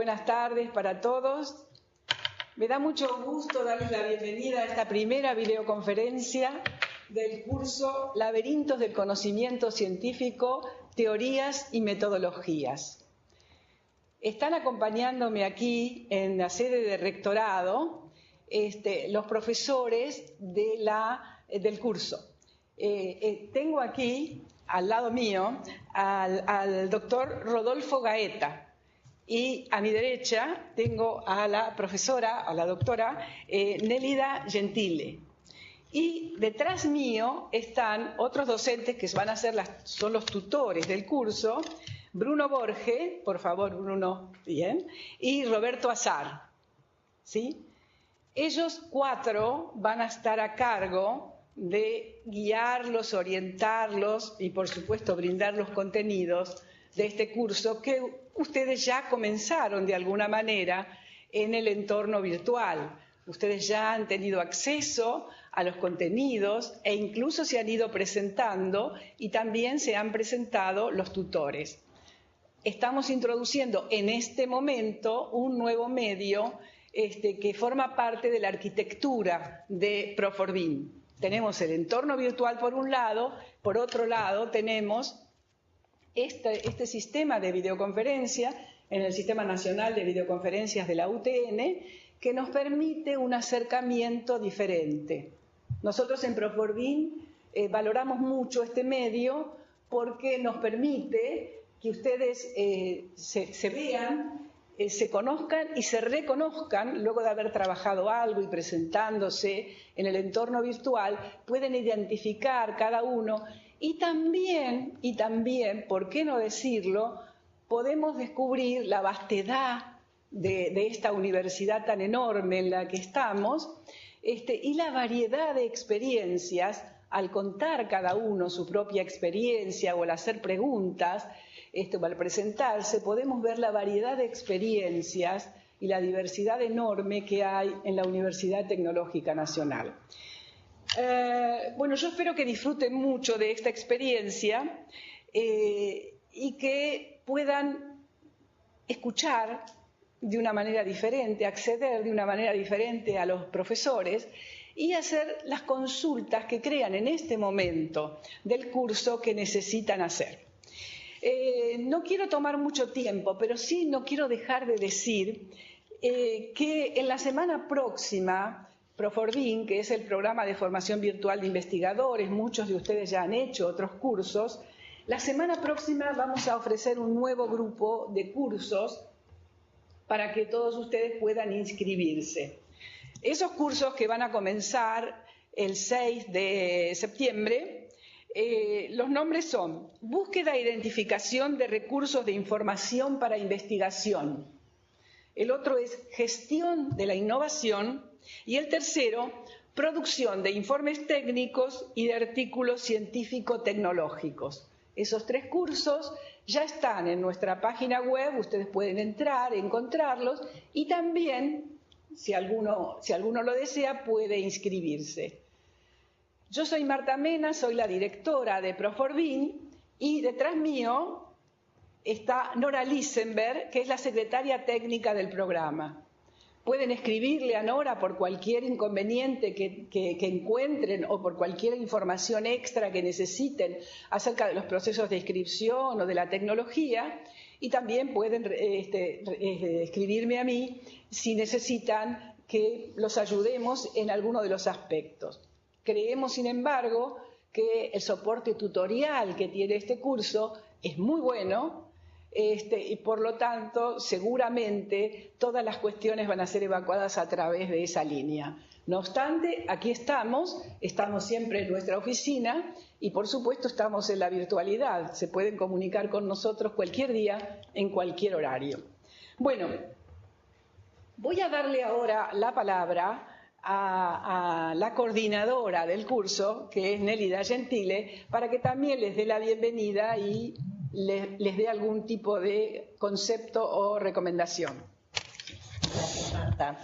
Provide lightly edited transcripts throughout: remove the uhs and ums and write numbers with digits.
buenas tardes para todos. Me da mucho gusto darles la bienvenida a esta primera videoconferencia del curso Laberintos del Conocimiento Científico, Teorías y Metodologías. Están acompañándome aquí en la sede de rectorado los profesores del curso. Tengo aquí al lado mío al doctor Rodolfo Gaeta. Y a mi derecha tengo a la profesora, a la doctora Nélida Gentile. Y detrás mío están otros docentes que van a ser son los tutores del curso, Bruno Borge, por favor Bruno, bien, y Roberto Azar. ¿Sí? Ellos cuatro van a estar a cargo de guiarlos, orientarlos y por supuesto brindar los contenidos de este curso que ustedes ya comenzaron de alguna manera en el entorno virtual. Ustedes ya han tenido acceso a los contenidos e incluso se han ido presentando y también se han presentado los tutores. Estamos introduciendo en este momento un nuevo medio que forma parte de la arquitectura de Proforbin. Tenemos el entorno virtual por un lado, por otro lado tenemos este sistema de videoconferencia en el Sistema Nacional de Videoconferencias de la UTN que nos permite un acercamiento diferente. Nosotros en Proforbin valoramos mucho este medio porque nos permite que ustedes se vean, se conozcan y se reconozcan luego de haber trabajado algo y presentándose en el entorno virtual, pueden identificar cada uno. Y también, ¿por qué no decirlo?, podemos descubrir la vastedad de esta universidad tan enorme en la que estamos y la variedad de experiencias. Al contar cada uno su propia experiencia o al hacer preguntas o al presentarse, podemos ver la variedad de experiencias y la diversidad enorme que hay en la Universidad Tecnológica Nacional. Bueno, yo espero que disfruten mucho de esta experiencia y que puedan escuchar de una manera diferente, acceder de una manera diferente a los profesores y hacer las consultas que crean en este momento del curso que necesitan hacer. No quiero tomar mucho tiempo, pero sí no quiero dejar de decir que en la semana próxima Proforbin, que es el programa de formación virtual de investigadores, muchos de ustedes ya han hecho otros cursos, la semana próxima vamos a ofrecer un nuevo grupo de cursos para que todos ustedes puedan inscribirse. Esos cursos que van a comenzar el 6 de septiembre, los nombres son Búsqueda e Identificación de Recursos de Información para Investigación. El otro es Gestión de la Innovación. Y el tercero, producción de informes técnicos y de artículos científico-tecnológicos. Esos tres cursos ya están en nuestra página web, ustedes pueden entrar, encontrarlos y también, si alguno lo desea, puede inscribirse. Yo soy Marta Mena, soy la directora de Proforbin y detrás mío está Nora Lisenberg, que es la secretaria técnica del programa. Pueden escribirle a Nora por cualquier inconveniente que encuentren o por cualquier información extra que necesiten acerca de los procesos de inscripción o de la tecnología y también pueden escribirme a mí si necesitan que los ayudemos en alguno de los aspectos. Creemos, sin embargo, que el soporte tutorial que tiene este curso es muy bueno. Y por lo tanto, seguramente todas las cuestiones van a ser evacuadas a través de esa línea. No obstante, aquí estamos siempre en nuestra oficina y por supuesto estamos en la virtualidad. Se pueden comunicar con nosotros cualquier día, en cualquier horario. Bueno, voy a darle ahora la palabra a la coordinadora del curso, que es Nélida Gentile, para que también les dé la bienvenida y les dé algún tipo de concepto o recomendación. Gracias, Marta.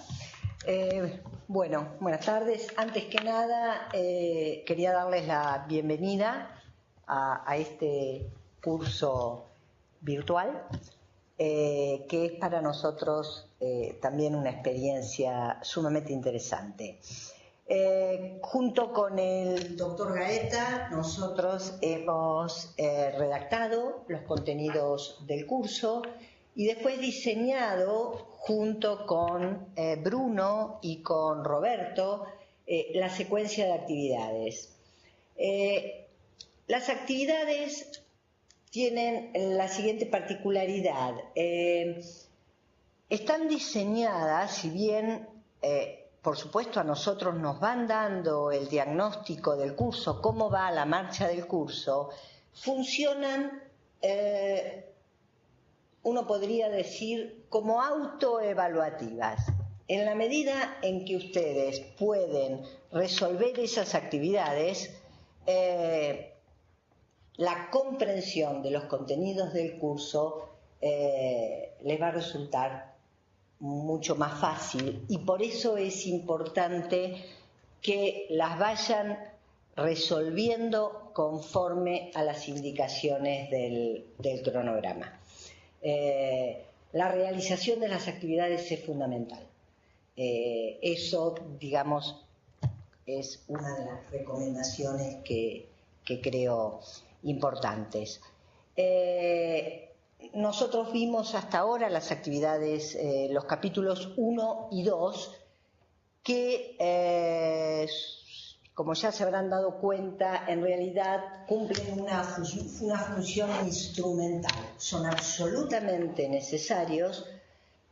Bueno, buenas tardes. Antes que nada, quería darles la bienvenida a este curso virtual que es para nosotros también una experiencia sumamente interesante. Junto con el doctor Gaeta, nosotros hemos redactado los contenidos del curso y después diseñado, junto con Bruno y con Roberto, la secuencia de actividades. Las actividades tienen la siguiente particularidad. Están diseñadas, si bien por supuesto a nosotros nos van dando el diagnóstico del curso, cómo va la marcha del curso, funcionan, uno podría decir, como autoevaluativas. En la medida en que ustedes pueden resolver esas actividades, la comprensión de los contenidos del curso les va a resultar mucho más fácil, y por eso es importante que las vayan resolviendo conforme a las indicaciones del cronograma. La realización de las actividades es fundamental. Eso, digamos, es una de las recomendaciones que creo importantes. Nosotros vimos hasta ahora las actividades, los capítulos 1 y 2, que, como ya se habrán dado cuenta, en realidad cumplen una función instrumental. Son absolutamente necesarios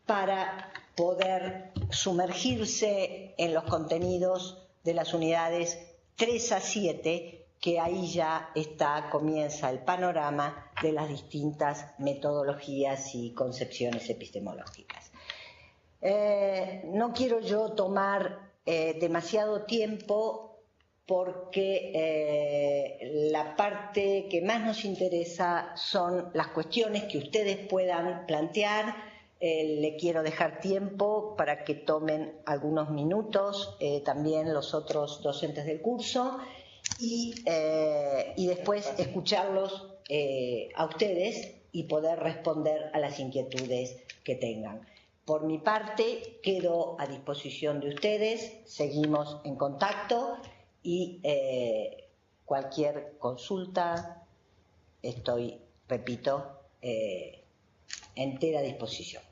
para poder sumergirse en los contenidos de las unidades 3 a 7, que ahí ya comienza el panorama de las distintas metodologías y concepciones epistemológicas. No quiero yo tomar demasiado tiempo, porque la parte que más nos interesa son las cuestiones que ustedes puedan plantear. Le quiero dejar tiempo para que tomen algunos minutos también los otros docentes del curso, y después escucharlos a ustedes y poder responder a las inquietudes que tengan. Por mi parte, quedo a disposición de ustedes, seguimos en contacto, y cualquier consulta estoy, repito, entera disposición.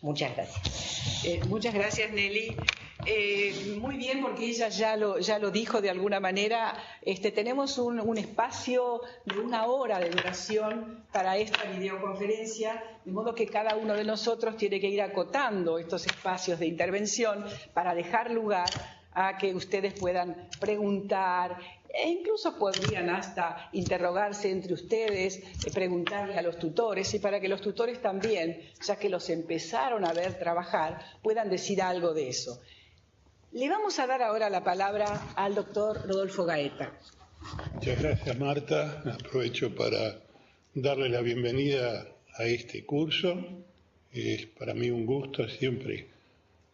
Muchas gracias. Muchas gracias, Nelly. Muy bien, porque ella ya lo dijo de alguna manera. Tenemos un espacio de 1 hora de duración para esta videoconferencia, de modo que cada uno de nosotros tiene que ir acotando estos espacios de intervención para dejar lugar a que ustedes puedan preguntar, e incluso podrían hasta interrogarse entre ustedes, preguntarle a los tutores, y para que los tutores también, ya que los empezaron a ver trabajar, puedan decir algo de eso. Le vamos a dar ahora la palabra al doctor Rodolfo Gaeta. Muchas gracias, Marta. Aprovecho para darle la bienvenida a este curso. Es para mí un gusto siempre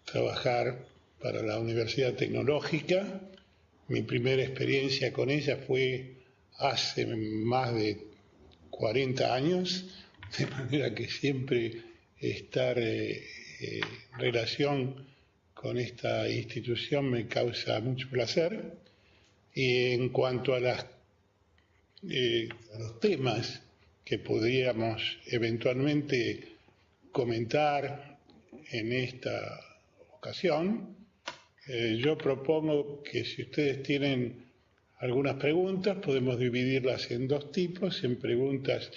trabajar para la Universidad Tecnológica. Mi primera experiencia con ella fue hace más de 40 años, de manera que siempre estar en relación con esta institución me causa mucho placer. Y en cuanto a los temas que podríamos eventualmente comentar en esta ocasión, yo propongo que si ustedes tienen algunas preguntas, podemos dividirlas en 2 tipos, en preguntas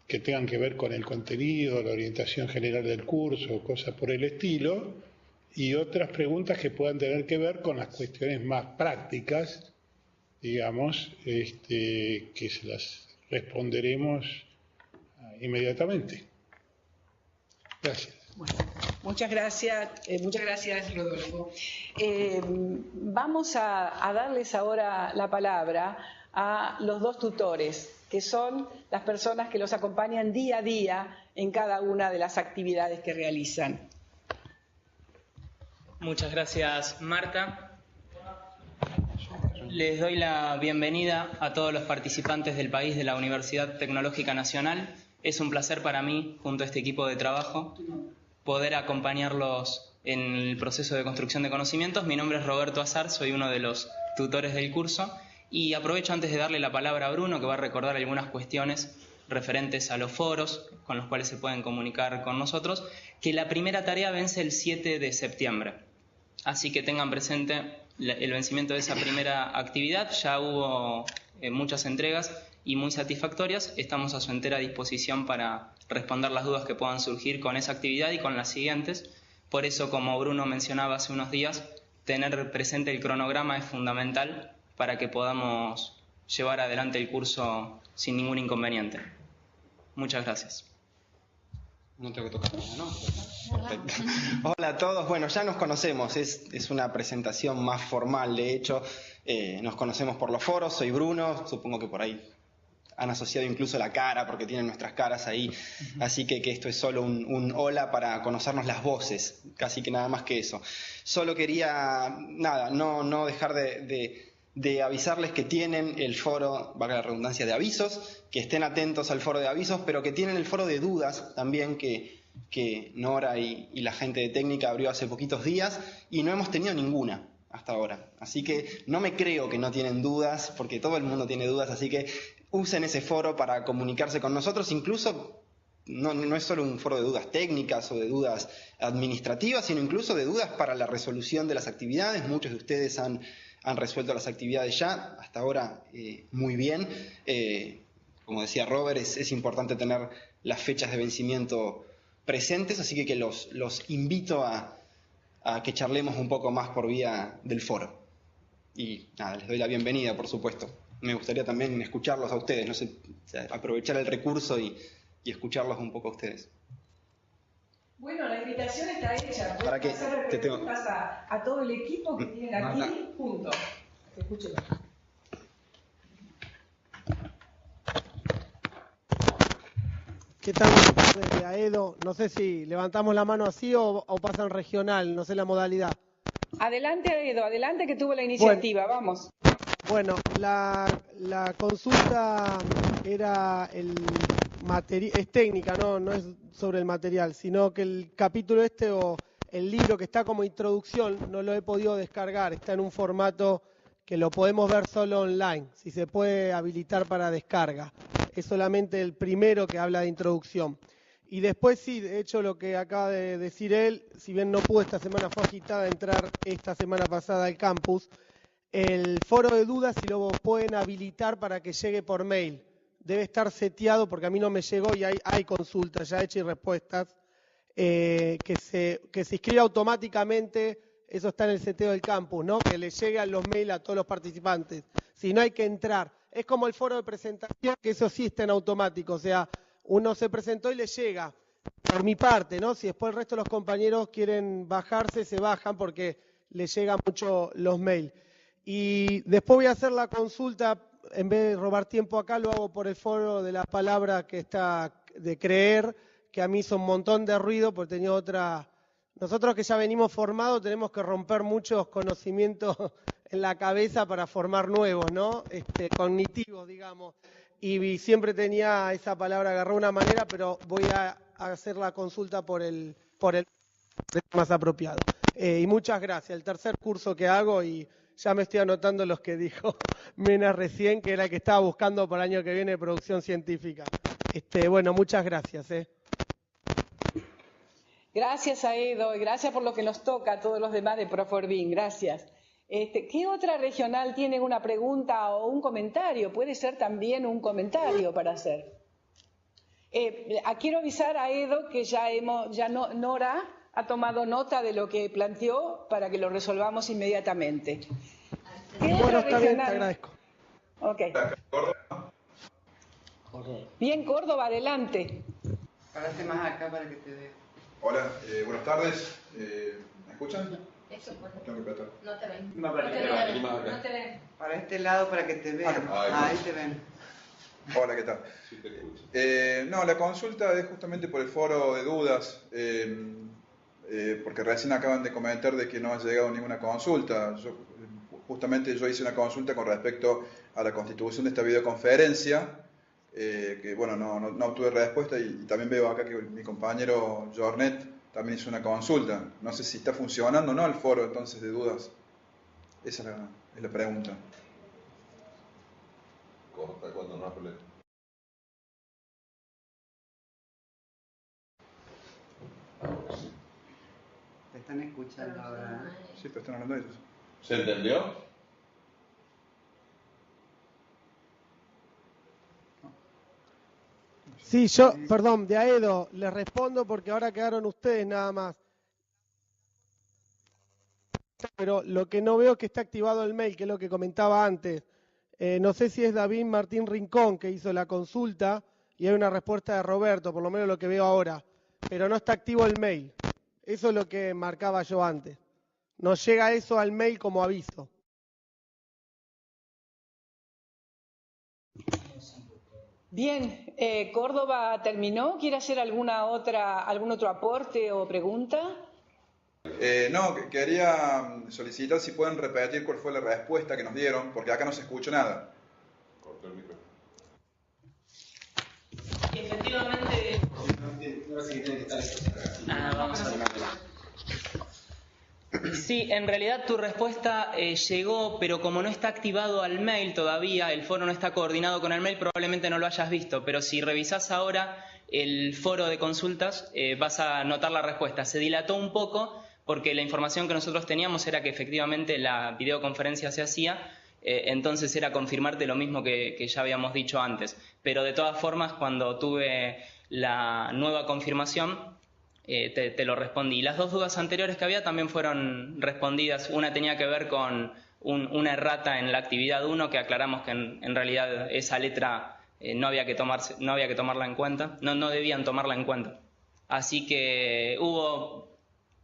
que tengan que ver con el contenido, la orientación general del curso, cosas por el estilo, y otras preguntas que puedan tener que ver con las cuestiones más prácticas, digamos, que se las responderemos inmediatamente. Gracias. Bueno, muchas gracias, Rodolfo. Vamos a darles ahora la palabra a los 2 tutores, que son las personas que los acompañan día a día en cada una de las actividades que realizan. Muchas gracias, Marta. Les doy la bienvenida a todos los participantes del país de la Universidad Tecnológica Nacional. Es un placer para mí, junto a este equipo de trabajo, poder acompañarlos en el proceso de construcción de conocimientos. Mi nombre es Roberto Azar, soy uno de los tutores del curso y aprovecho antes de darle la palabra a Bruno, que va a recordar algunas cuestiones referentes a los foros con los cuales se pueden comunicar con nosotros, que la primera tarea vence el 7 de septiembre. Así que tengan presente el vencimiento de esa primera actividad. Ya hubo muchas entregas y muy satisfactorias. Estamos a su entera disposición para responder las dudas que puedan surgir con esa actividad y con las siguientes. Por eso, como Bruno mencionaba hace unos días, tener presente el cronograma es fundamental para que podamos llevar adelante el curso sin ningún inconveniente. Muchas gracias. No tengo que tocar nada, ¿no? Perfecto. Hola a todos. Bueno, ya nos conocemos. Es una presentación más formal. De hecho, nos conocemos por los foros. Soy Bruno. Supongo que por ahí han asociado incluso la cara porque tienen nuestras caras ahí. Así que esto es solo un hola para conocernos las voces. Casi que nada más que eso. Solo quería, no dejar de avisarles que tienen el foro, valga la redundancia, de avisos, que estén atentos al foro de avisos, pero que tienen el foro de dudas también que Nora y la gente de técnica abrió hace poquitos días y no hemos tenido ninguna hasta ahora. Así que no me creo que no tienen dudas, porque todo el mundo tiene dudas, así que usen ese foro para comunicarse con nosotros, incluso no es solo un foro de dudas técnicas o de dudas administrativas, sino incluso de dudas para la resolución de las actividades. Muchos de ustedes han resuelto las actividades ya, hasta ahora muy bien. Como decía Robert, es importante tener las fechas de vencimiento presentes, así que los invito a que charlemos un poco más por vía del foro. Y nada, les doy la bienvenida, por supuesto. Me gustaría también escucharlos a ustedes, no sé, aprovechar el recurso y escucharlos un poco a ustedes. Bueno, la invitación está hecha. ¿Para qué? Hacer preguntas a todo el equipo que tienen aquí juntos. Escúchenlo. ¿Qué tal? Desde Aedo, no sé si levantamos la mano así o pasan regional, no sé la modalidad. Adelante, Aedo, adelante que tuvo la iniciativa, vamos. Bueno, la consulta era es técnica, no es sobre el material, sino que el capítulo o el libro que está como introducción no lo he podido descargar, está en un formato que lo podemos ver solo online, si se puede habilitar para descarga. Es solamente el primero que habla de introducción. Y después sí, de hecho lo que acaba de decir él, si bien no pudo esta semana, fue agitada entrar esta semana pasada al campus, el foro de dudas si lo pueden habilitar para que llegue por mail. Debe estar seteado porque a mí no me llegó y hay consultas ya hechas y respuestas que se inscribe automáticamente. Eso está en el seteo del campus, ¿no? Que le lleguen los mails a todos los participantes. Si no hay que entrar. Es como el foro de presentación, que eso sí está en automático. O sea, uno se presentó y le llega. Por mi parte, ¿no? Si después el resto de los compañeros quieren bajarse, se bajan porque les llegan mucho los mails. Y después voy a hacer la consulta, en vez de robar tiempo acá, lo hago por el foro de la palabra que está de creer, que a mí hizo un montón de ruido porque tenía otra... Nosotros que ya venimos formados tenemos que romper muchos conocimientos en la cabeza para formar nuevos, ¿no? Cognitivos, digamos. Y siempre tenía esa palabra agarrada de una manera, pero voy a hacer la consulta por el más apropiado. Y muchas gracias. El tercer curso que hago y ya me estoy anotando los que dijo Mena recién, que era el que estaba buscando para el año que viene producción científica. Bueno, muchas gracias. Gracias, Aedo, y gracias por lo que nos toca a todos los demás de Proforbin. Gracias. ¿Qué otra regional tiene una pregunta o un comentario? Puede ser también un comentario para hacer. Quiero avisar a Aedo que Nora ha tomado nota de lo que planteó para que lo resolvamos inmediatamente. Bueno, está bien, te agradezco. Ok. Bien, Córdoba, adelante. Párate más acá para que te vea. Hola, buenas tardes. ¿Me escuchan? Eso, Tengo que apretar. no te ven. No te ven. Para este lado para que te vean. Ahí te ven. Hola, ¿qué tal? Sí, te escucho. No, la consulta es justamente por el foro de dudas, porque recién acaban de comentar de que no ha llegado ninguna consulta. Justamente yo hice una consulta con respecto a la constitución de esta videoconferencia, que bueno, no obtuve respuesta y también veo acá que mi compañero Jornet también hizo una consulta. No sé si está funcionando o no el foro entonces de dudas. Esa es la pregunta. Corta cuando no hable. Te están escuchando ahora. Sí, pero están hablando ellos. ¿Se entendió? Sí, perdón, de Aedo, les respondo porque ahora quedaron ustedes nada más. Pero lo que no veo es que está activado el mail, que es lo que comentaba antes. No sé si es David Martín Rincón que hizo la consulta y hay una respuesta de Roberto, por lo menos lo que veo ahora. Pero no está activo el mail. Eso es lo que marcaba yo antes. No llega eso al mail como aviso. Bien, Córdoba terminó. ¿Quiere hacer algún otro aporte o pregunta? No, quería solicitar si pueden repetir cuál fue la respuesta que nos dieron, porque acá no se escuchó nada. Cortó el micrófono. Efectivamente. Vamos a ver. Sí, en realidad tu respuesta llegó, pero como no está activado al mail todavía, el foro no está coordinado con el mail, probablemente no lo hayas visto, pero si revisás ahora el foro de consultas, vas a notar la respuesta. Se dilató un poco porque la información que nosotros teníamos era que efectivamente la videoconferencia se hacía, entonces era confirmarte lo mismo que ya habíamos dicho antes. Pero de todas formas, cuando tuve la nueva confirmación, te lo respondí. Las dos dudas anteriores que había también fueron respondidas. Una tenía que ver con una errata en la actividad 1, que aclaramos que en realidad esa letra no había que tomarla en cuenta, no debían tomarla en cuenta. Así que hubo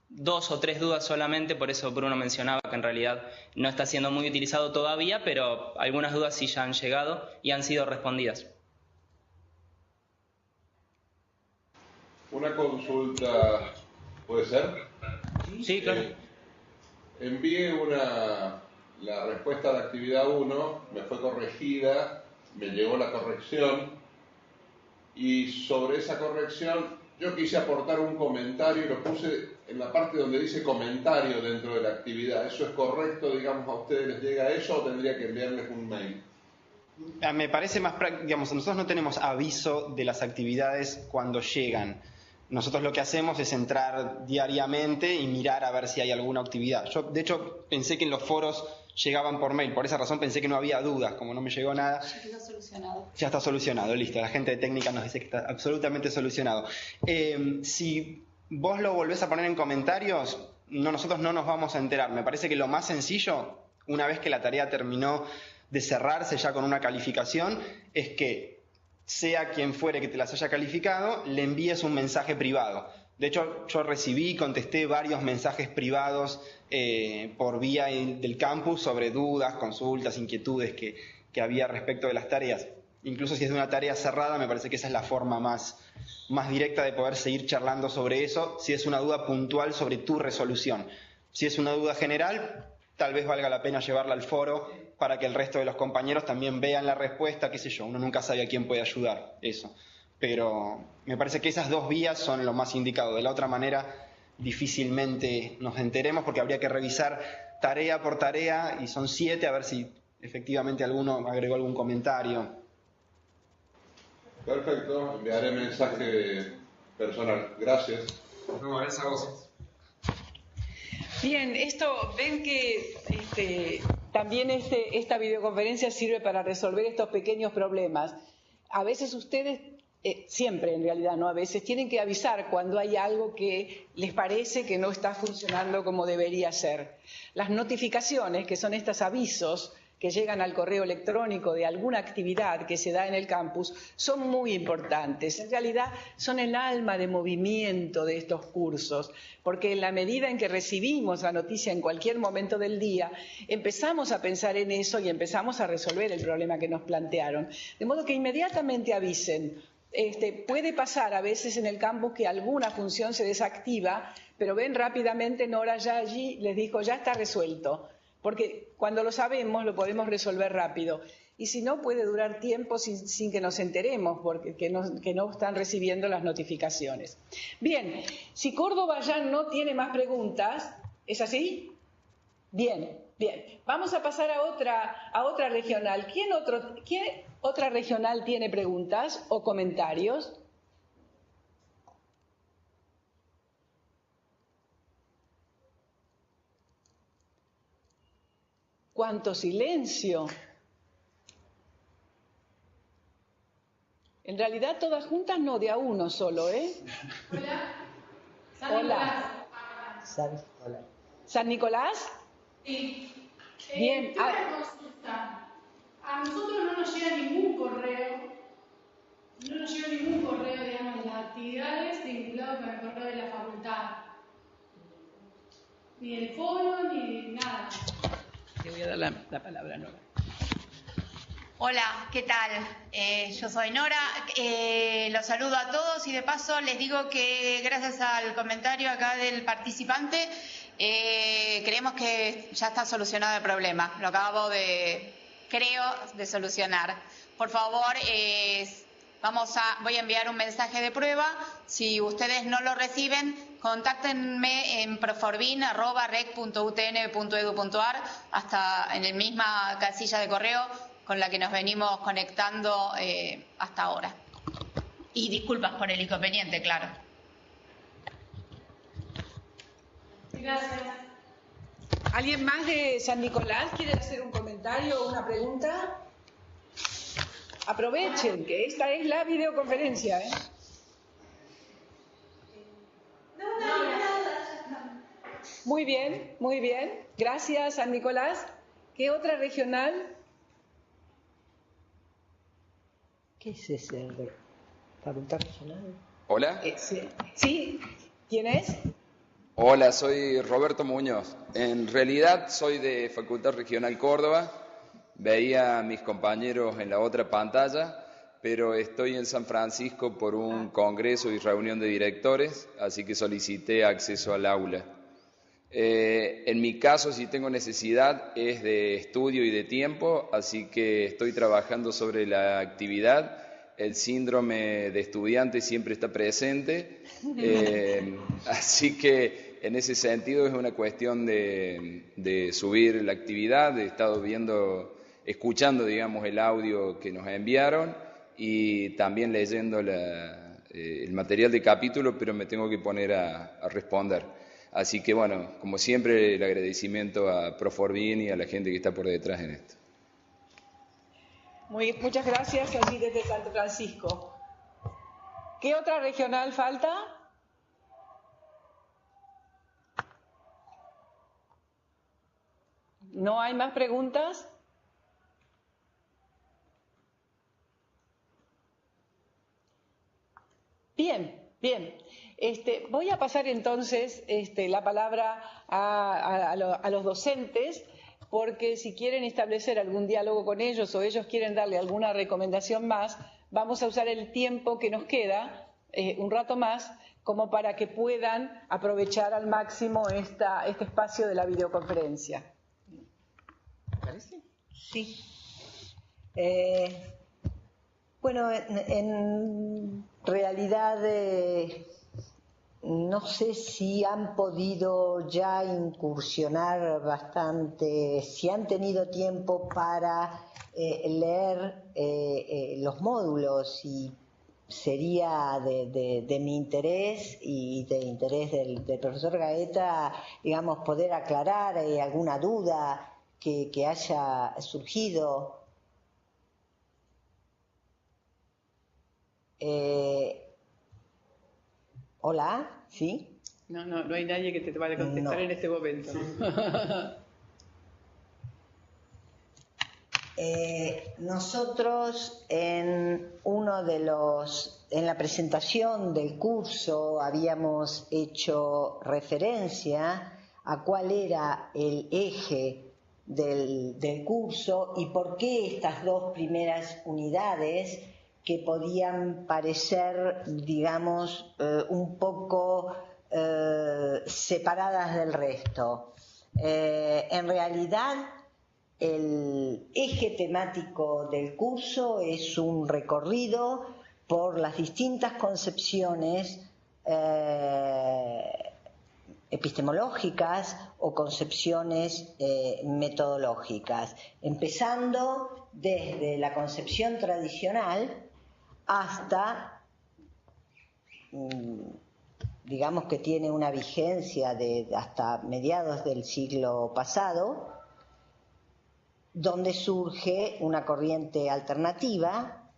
2 o 3 dudas solamente, por eso Bruno mencionaba que en realidad no está siendo muy utilizado todavía, pero algunas dudas sí ya han llegado y han sido respondidas. Una consulta, ¿puede ser? Sí, claro. Envié la respuesta de actividad 1, me fue corregida, me llegó la corrección y sobre esa corrección yo quise aportar un comentario y lo puse en la parte donde dice comentario dentro de la actividad. ¿Eso es correcto, digamos, a ustedes les llega eso o tendría que enviarles un mail? Me parece más práctico, digamos, nosotros no tenemos aviso de las actividades cuando llegan. Nosotros lo que hacemos es entrar diariamente y mirar a ver si hay alguna actividad. Yo, de hecho, pensé que en los foros llegaban por mail, por esa razón pensé que no había dudas, como no me llegó nada. Ya quedó solucionado. Ya está solucionado, listo. La gente de técnica nos dice que está absolutamente solucionado. Si vos lo volvés a poner en comentarios, nosotros no nos vamos a enterar. Me parece que lo más sencillo, una vez que la tarea terminó de cerrarse ya con una calificación, es que sea quien fuere que te las haya calificado, le envíes un mensaje privado. De hecho, yo recibí y contesté varios mensajes privados por vía del campus sobre dudas, consultas, inquietudes que había respecto de las tareas. Incluso si es de una tarea cerrada, me parece que esa es la forma más directa de poder seguir charlando sobre eso, si es una duda puntual sobre tu resolución. Si es una duda general, tal vez valga la pena llevarla al foro para que el resto de los compañeros también vean la respuesta, qué sé yo, uno nunca sabe a quién puede ayudar, eso. Pero me parece que esas dos vías son lo más indicado. De la otra manera, difícilmente nos enteremos porque habría que revisar tarea por tarea y son 7, a ver si efectivamente alguno agregó algún comentario. Perfecto, enviaré mensaje personal. Gracias. No, gracias a vos. Bien, ven que también esta videoconferencia sirve para resolver estos pequeños problemas. A veces ustedes, siempre en realidad, no a veces, tienen que avisar cuando hay algo que les parece que no está funcionando como debería ser. Las notificaciones, que son estos avisos que llegan al correo electrónico de alguna actividad que se da en el campus, son muy importantes. En realidad son el alma de movimiento de estos cursos, porque en la medida en que recibimos la noticia en cualquier momento del día, empezamos a pensar en eso y empezamos a resolver el problema que nos plantearon. De modo que inmediatamente avisen. Puede pasar a veces en el campus que alguna función se desactiva, pero ven rápidamente, Nora ya allí les dijo, ya está resuelto. Porque cuando lo sabemos lo podemos resolver rápido. y si no puede durar tiempo sin que nos enteremos, porque que no están recibiendo las notificaciones. Bien, si Córdoba ya no tiene más preguntas, ¿es así? Bien, bien. Vamos a pasar a otra regional. ¿Quién otra regional tiene preguntas o comentarios? ¡Cuánto silencio! En realidad todas juntas no, de a uno solo, ¿eh? Hola. Hola. ¿San Nicolás? Sí. Bien. Una consulta. A nosotros no nos llega ningún correo. No nos llega ningún correo, digamos, de las actividades vinculadas con el correo de la facultad. Ni el foro, ni nada. Te voy a dar la palabra, Nora. Hola, ¿qué tal? Yo soy Nora, los saludo a todos y de paso les digo que gracias al comentario acá del participante creemos que ya está solucionado el problema, lo acabo de solucionar. Por favor, voy a enviar un mensaje de prueba, si ustedes no lo reciben, contáctenme en proforbin@rec.utn.edu.ar, hasta en la misma casilla de correo con la que nos venimos conectando hasta ahora. Y disculpas por el inconveniente, claro. Gracias. ¿Alguien más de San Nicolás quiere hacer un comentario o una pregunta? Aprovechen, que esta es la videoconferencia, ¿eh? Muy bien, muy bien. Gracias, San Nicolás. ¿Qué otra regional? ¿Qué es ese de facultad regional? Hola. Sí, ¿quién es? Hola, soy Roberto Muñoz. En realidad soy de Facultad Regional Córdoba. Veía a mis compañeros en la otra pantalla, pero estoy en San Francisco por un congreso y reunión de directores, así que solicité acceso al aula. En mi caso, si tengo necesidad, es de estudio y de tiempo, así que estoy trabajando sobre la actividad. El síndrome de estudiante siempre está presente, así que en ese sentido es una cuestión de subir la actividad. He estado escuchando, digamos, el audio que nos enviaron y también leyendo el material de capítulo, pero me tengo que poner a responder. Así que, bueno, como siempre, el agradecimiento a Proforbin y a la gente que está por detrás en esto. Muchas gracias, allí desde San Francisco. ¿Qué otra regional falta? ¿No hay más preguntas? Bien, bien. Voy a pasar entonces la palabra a los docentes, porque si quieren establecer algún diálogo con ellos o ellos quieren darle alguna recomendación más, vamos a usar el tiempo que nos queda, un rato más, como para que puedan aprovechar al máximo este espacio de la videoconferencia. ¿Te parece? Sí. Bueno, en realidad no sé si han podido ya incursionar bastante, si han tenido tiempo para leer los módulos, y sería de mi interés y de interés del profesor Gaeta, digamos, poder aclarar alguna duda que haya surgido. Hola, ¿sí? No hay nadie que te vaya a contestar en este momento. Nosotros en la presentación del curso habíamos hecho referencia a cuál era el eje del curso y por qué estas dos primeras unidades, que podían parecer, digamos, un poco separadas del resto. En realidad, El eje temático del curso es un recorrido por las distintas concepciones epistemológicas o concepciones metodológicas, empezando desde la concepción tradicional hasta, digamos que tiene una vigencia de hasta mediados del siglo pasado, donde surge una corriente alternativa,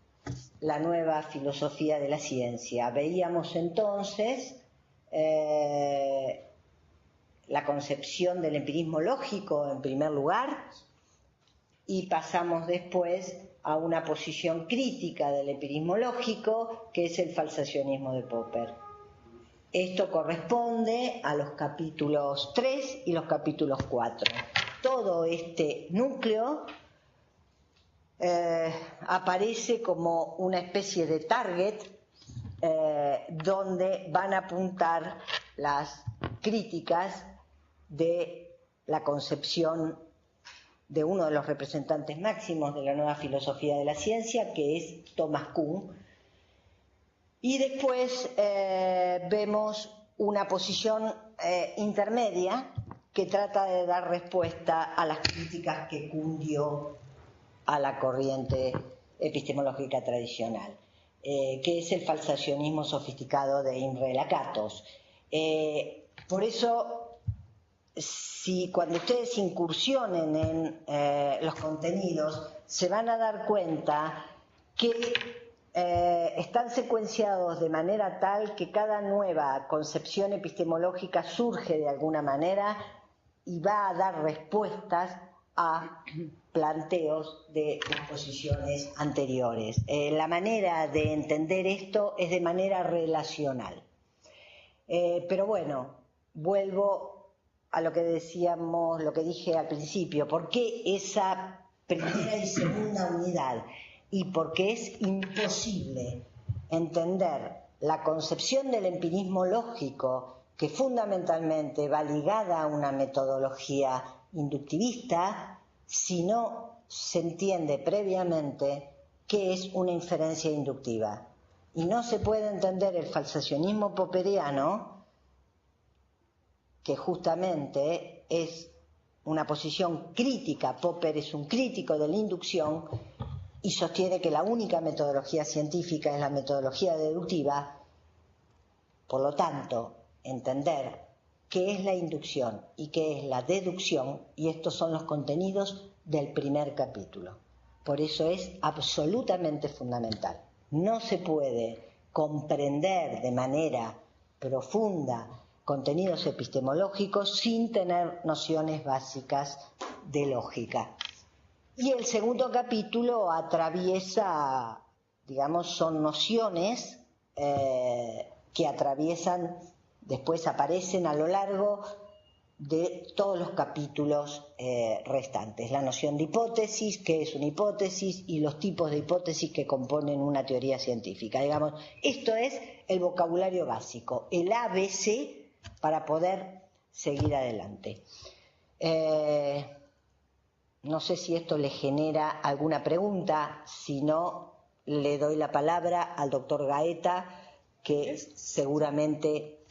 la nueva filosofía de la ciencia. Veíamos entonces la concepción del empirismo lógico en primer lugar y pasamos después a una posición crítica del empirismo lógico, que es el falsacionismo de Popper. Esto corresponde a los capítulos 3 y los capítulos 4. Todo este núcleo aparece como una especie de target donde van a apuntar las críticas de la concepción de uno de los representantes máximos de la nueva filosofía de la ciencia, que es Thomas Kuhn. Y después vemos una posición intermedia que trata de dar respuesta a las críticas que Kuhn dio a la corriente epistemológica tradicional, que es el falsacionismo sofisticado de Imre Lakatos. Por eso, si cuando ustedes incursionen en los contenidos, se van a dar cuenta que están secuenciados de manera tal que cada nueva concepción epistemológica surge de alguna manera y va a dar respuestas a planteos de las posiciones anteriores. La manera de entender esto es de manera relacional. Pero bueno, vuelvo a lo que decíamos, lo que dije al principio. ¿Por qué esa primera y segunda unidad? Y porque es imposible entender la concepción del empirismo lógico, que fundamentalmente va ligada a una metodología inductivista, si no se entiende previamente qué es una inferencia inductiva. Y no se puede entender el falsacionismo popperiano, que justamente es una posición crítica. Popper es un crítico de la inducción y sostiene que la única metodología científica es la metodología deductiva. Por lo tanto, entender qué es la inducción y qué es la deducción, y estos son los contenidos del primer capítulo. Por eso es absolutamente fundamental. No se puede comprender de manera profunda contenidos epistemológicos sin tener nociones básicas de lógica. Y el segundo capítulo atraviesa, digamos, son nociones que atraviesan, después aparecen a lo largo de todos los capítulos restantes. La noción de hipótesis, qué es una hipótesis, y los tipos de hipótesis que componen una teoría científica. Digamos, esto es el vocabulario básico, el ABC para poder seguir adelante. No sé si esto le genera alguna pregunta, si no, le doy la palabra al doctor Gaeta, que seguramente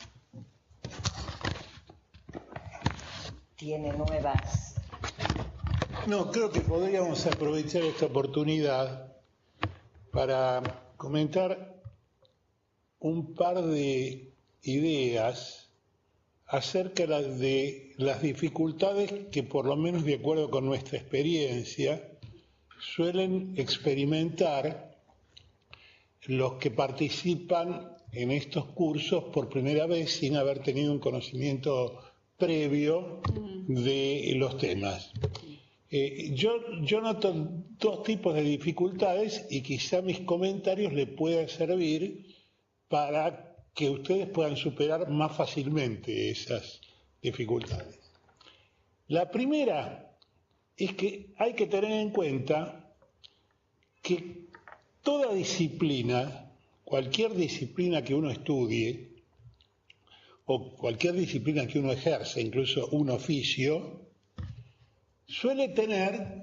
tiene nuevas. No, creo que podríamos aprovechar esta oportunidad para comentar un par de ideas acerca de las dificultades que, por lo menos de acuerdo con nuestra experiencia, suelen experimentar los que participan en estos cursos por primera vez sin haber tenido un conocimiento previo de los temas. Yo noto dos tipos de dificultades y quizá mis comentarios le puedan servir para que ustedes puedan superar más fácilmente esas dificultades. La primera es que hay que tener en cuenta que toda disciplina, cualquier disciplina que uno estudie, o cualquier disciplina que uno ejerce, incluso un oficio, suele tener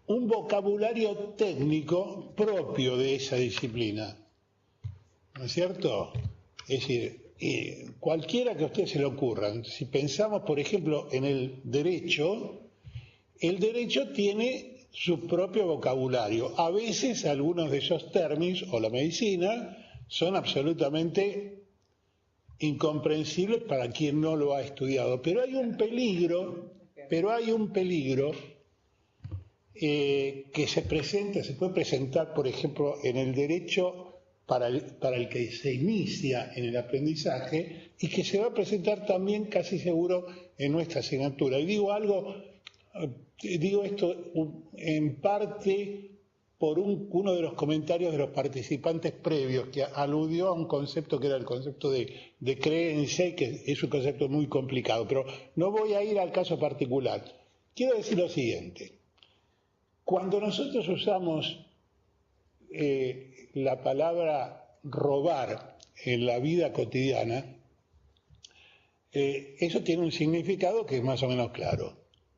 un vocabulario técnico propio de esa disciplina, ¿no es cierto? Es decir, cualquiera que a usted se le ocurra, si pensamos por ejemplo en el derecho tiene su propio vocabulario. A veces algunos de esos términos, o la medicina, son absolutamente incomprensibles para quien no lo ha estudiado. Pero hay un peligro que se puede presentar, por ejemplo, en el derecho para el que se inicia en el aprendizaje y que se va a presentar también casi seguro en nuestra asignatura. Y digo esto en parte por uno de los comentarios de los participantes previos, que aludió a un concepto que era el concepto de creencia, y que es un concepto muy complicado, pero no voy a ir al caso particular. Quiero decir lo siguiente: cuando nosotros usamos la palabra robar en la vida cotidiana, eso tiene un significado que es más o menos claro,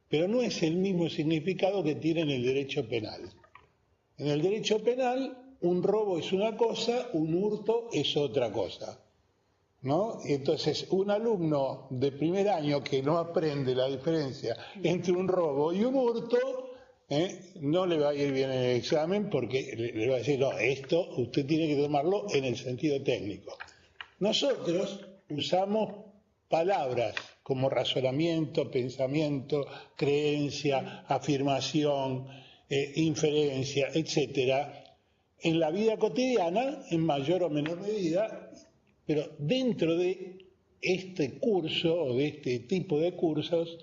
pero no es el mismo significado que tiene en el derecho penal. En el derecho penal, un robo es una cosa, un hurto es otra cosa, ¿no? Entonces, un alumno de primer año que no aprende la diferencia entre un robo y un hurto, no le va a ir bien en el examen, porque le va a decir, no, esto usted tiene que tomarlo en el sentido técnico. Nosotros usamos palabras como razonamiento, pensamiento, creencia, afirmación, inferencia, etcétera, en la vida cotidiana, en mayor o menor medida, pero dentro de este curso o de este tipo de cursos,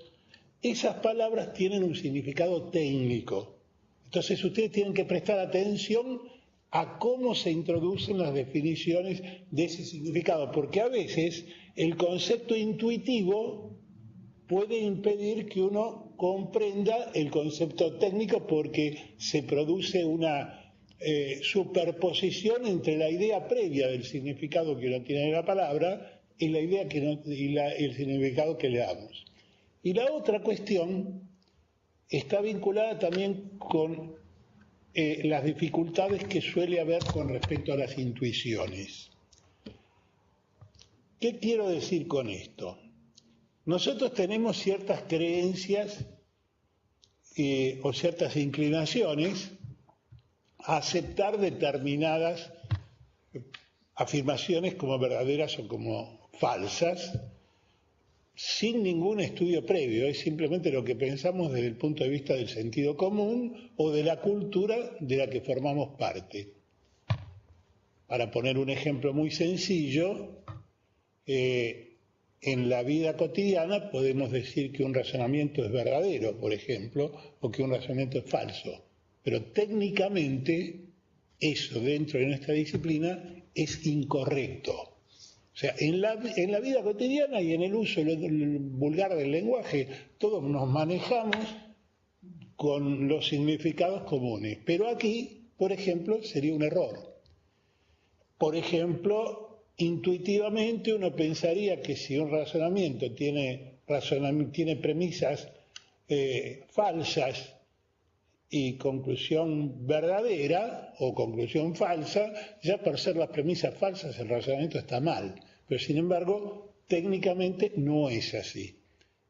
esas palabras tienen un significado técnico. Entonces ustedes tienen que prestar atención a cómo se introducen las definiciones de ese significado, porque a veces el concepto intuitivo puede impedir que uno comprenda el concepto técnico, porque se produce una superposición entre la idea previa del significado que uno tiene de la palabra y la idea el significado que le damos. Y la otra cuestión está vinculada también con las dificultades que suele haber con respecto a las intuiciones. ¿Qué quiero decir con esto? Nosotros tenemos ciertas creencias o ciertas inclinaciones a aceptar determinadas afirmaciones como verdaderas o como falsas, sin ningún estudio previo. Es simplemente lo que pensamos desde el punto de vista del sentido común o de la cultura de la que formamos parte. Para poner un ejemplo muy sencillo, en la vida cotidiana podemos decir que un razonamiento es verdadero, por ejemplo, o que un razonamiento es falso, pero técnicamente eso dentro de nuestra disciplina es incorrecto. O sea, en la vida cotidiana y en el uso vulgar del lenguaje, todos nos manejamos con los significados comunes, pero aquí, por ejemplo, sería un error. Por ejemplo, intuitivamente uno pensaría que si un razonamiento tiene premisas falsas y conclusión verdadera o conclusión falsa, ya por ser las premisas falsas el razonamiento está mal. Pero sin embargo, técnicamente no es así.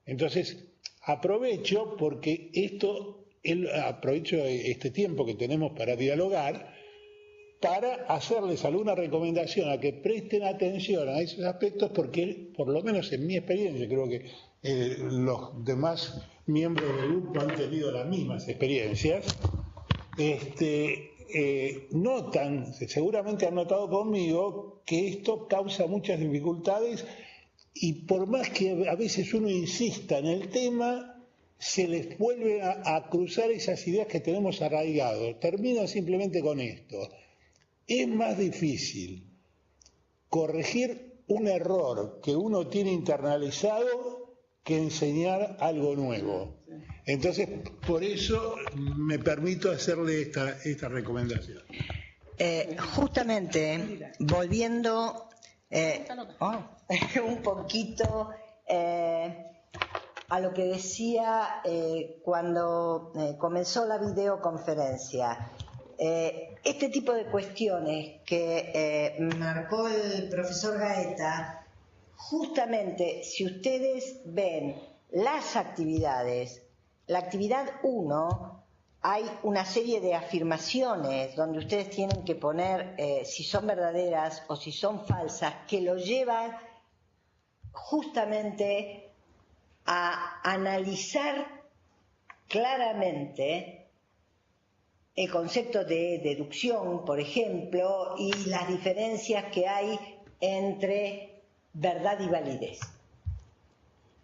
Entonces, aprovecho este tiempo que tenemos para dialogar, para hacerles alguna recomendación a que presten atención a esos aspectos, porque por lo menos en mi experiencia, creo que los demás miembros del grupo han tenido las mismas experiencias, notan, seguramente han notado conmigo, que esto causa muchas dificultades, y por más que a veces uno insista en el tema, se les vuelve a cruzar esas ideas que tenemos arraigadas. Termino simplemente con esto. Es más difícil corregir un error que uno tiene internalizado que enseñar algo nuevo. Entonces, por eso me permito hacerle esta recomendación. Justamente, volviendo un poquito a lo que decía cuando comenzó la videoconferencia. Este tipo de cuestiones que marcó el profesor Gaeta, justamente si ustedes ven las actividades, la actividad 1, hay una serie de afirmaciones donde ustedes tienen que poner si son verdaderas o si son falsas, que lo llevan justamente a analizar claramente el concepto de deducción, por ejemplo, y las diferencias que hay entre verdad y validez,